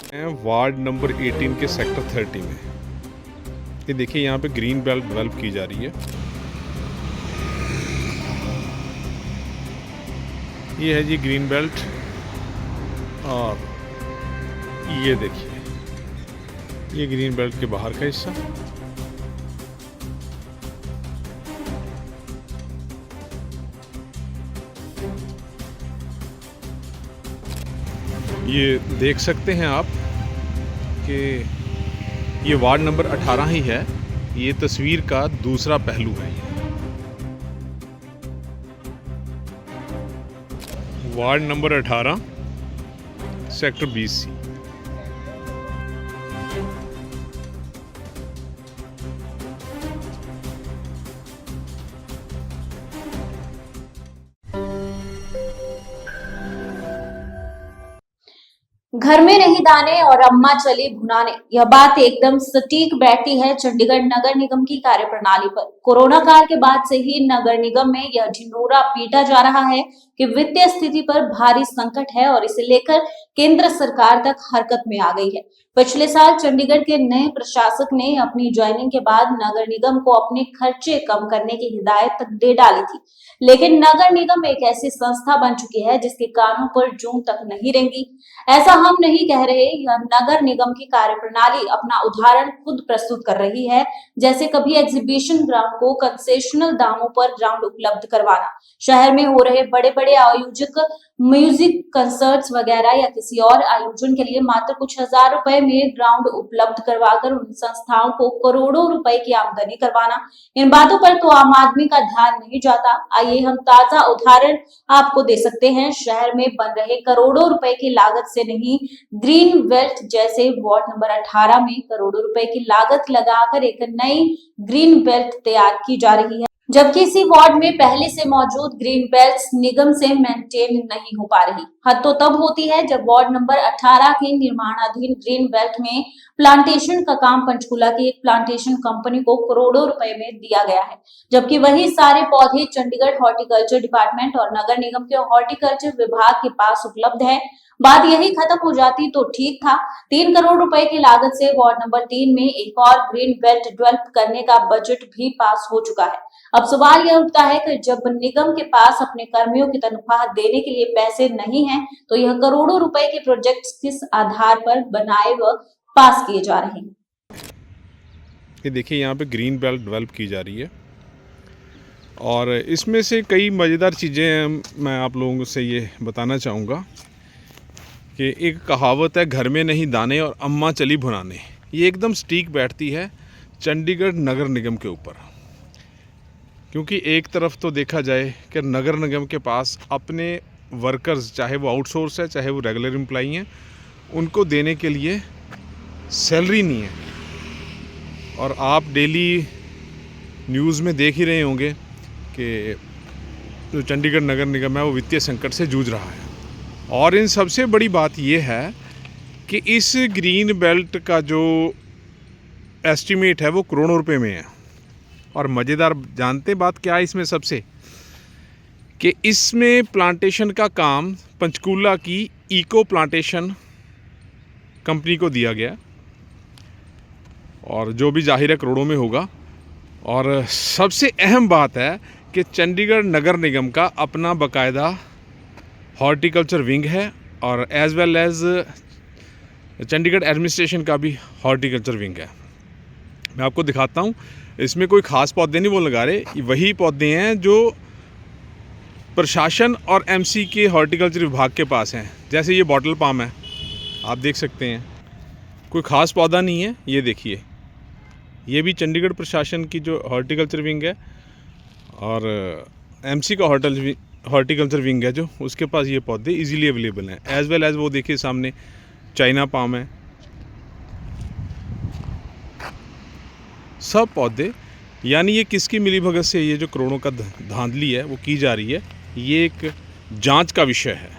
हैं ward number 18 के sector 30 में। ये देखिए यहाँ पे ग्रीन बेल्ट डेवलप की जा रही है। ये है जी ग्रीन बेल्ट, और ये देखिए ये ग्रीन बेल्ट के बाहर का हिस्सा। ये देख सकते हैं आप कि ये वार्ड नंबर 18 ही है। ये तस्वीर का दूसरा पहलू है। Ward number 18 sector 20C। घर में नहीं दाने और अम्मा चली भुनाने, यह बात एकदम सटीक बैठती है चंडीगढ़ नगर निगम की कार्यप्रणाली पर। कोरोना काल के बाद से ही नगर निगम में यह ढिंढोरा पीटा जा रहा है कि वित्तीय स्थिति पर भारी संकट है और इसे लेकर केंद्र सरकार तक हरकत में आ गई है। पिछले साल चंडीगढ़ के नए प्रशासक ने अपनी ज्वाइनिंग के बाद नगर निगम को अपने खर्चे कम करने की हिदायत तक दे डाली थी, लेकिन नगर निगम एक ऐसी संस्था बन चुकी है जिसके कानों पर जूं तक नहीं रेंगी। ऐसा हम नहीं कह रहे, यह नगर निगम की कार्यप्रणाली अपना उदाहरण खुद प्रस्तुत कर रही है। जैसे कभी एग्जीबिशन ग्राउंड को कंसेशनल दामों पर ग्राउंड उपलब्ध करवाना, शहर में हो रहे बड़े बड़े आयोजक म्यूजिक कंसर्ट्स वगैरह या किसी और आयोजन के लिए मात्र कुछ हजार रुपए में ग्राउंड उपलब्ध करवाकर उन संस्थाओं को करोड़ों रुपए की आमदनी करवाना। इन बातों पर तो आम आदमी का ध्यान नहीं जाता। आइए हम ताजा उदाहरण आपको दे सकते हैं। शहर में बन रहे करोड़ों रुपए की लागत से नहीं, ग्रीन बेल्ट जैसे वार्ड नंबर 18 में करोड़ों रुपए की लागत लगाकर एक नई ग्रीन बेल्ट तैयार की जा रही है, जबकि इसी वार्ड में पहले से मौजूद ग्रीन बेल्ट निगम से मेंटेन नहीं हो पा रही। हद तो तब होती है जब वार्ड नंबर 18 के निर्माणाधीन ग्रीन बेल्ट में प्लांटेशन का काम पंचकूला की एक प्लांटेशन कंपनी को करोड़ों रुपए में दिया गया है, जबकि वही सारे पौधे चंडीगढ़ हॉर्टिकल्चर डिपार्टमेंट और नगर निगम के हॉर्टिकल्चर विभाग के पास उपलब्ध है। बात यही खत्म हो जाती तो ठीक था। 3 करोड़ रुपए की लागत से वार्ड नंबर 3 में एक और ग्रीन बेल्ट डेवलप करने का बजट भी पास हो चुका है। अब सवाल यह उठता है कि जब निगम के पास अपने कर्मियों की तनख्वाह देने के लिए पैसे नहीं हैं, तो यह करोड़ों रुपए के प्रोजेक्ट्स किस आधार पर बनाए व पास किए जा रहे हैं। ये देखिए यहाँ पे ग्रीन बेल्ट डेवलप की जा रही है, और इसमें से कई मज़ेदार चीज़ें मैं आप लोगों से ये बताना चाहूँगा कि एक कहावत है, घर में नहीं दाने और अम्मा चली भुनाने। ये एकदम सटीक बैठती है चंडीगढ़ नगर निगम के ऊपर, क्योंकि एक तरफ तो देखा जाए कि नगर निगम के पास अपने वर्कर्स, चाहे वो आउटसोर्स है चाहे वो रेगुलर एम्प्लॉई हैं, उनको देने के लिए सैलरी नहीं है। और आप डेली न्यूज़ में देख ही रहे होंगे कि जो चंडीगढ़ नगर निगम है वो वित्तीय संकट से जूझ रहा है। और इन सबसे बड़ी बात यह है कि इस ग्रीन बेल्ट का जो एस्टीमेट है वो करोड़ों रुपए में है। और मज़ेदार जानते बात क्या है इसमें सबसे, कि इसमें प्लांटेशन का काम पंचकूला की इको प्लांटेशन कंपनी को दिया गया, और जो भी जाहिर है करोड़ों में होगा। और सबसे अहम बात है कि चंडीगढ़ नगर निगम का अपना बाकायदा हॉर्टिकल्चर विंग है, और as well as Chandigarh administration का भी हॉर्टिकल्चर विंग है। मैं आपको दिखाता हूँ। इसमें कोई ख़ास पौधे नहीं वो लगा रहे, वही पौधे हैं जो प्रशासन और एमसी के हॉर्टिकल्चर विभाग के पास हैं। जैसे ये बॉटल पाम है, आप देख सकते हैं, कोई ख़ास पौधा नहीं है। ये देखिए, ये भी चंडीगढ़ प्रशासन की जो हॉर्टिकल्चर विंग है, और एमसी का हॉर्टिकल्चर विंग है जो, उसके पास ये पौधे इजीली अवेलेबल हैं। एज़ वेल एज़ वो देखिए सामने चाइना पाम है, सब पौधे। यानी ये किसकी मिलीभगत से ये जो करोड़ों का धांधली है वो की जा रही है, ये एक जांच का विषय है।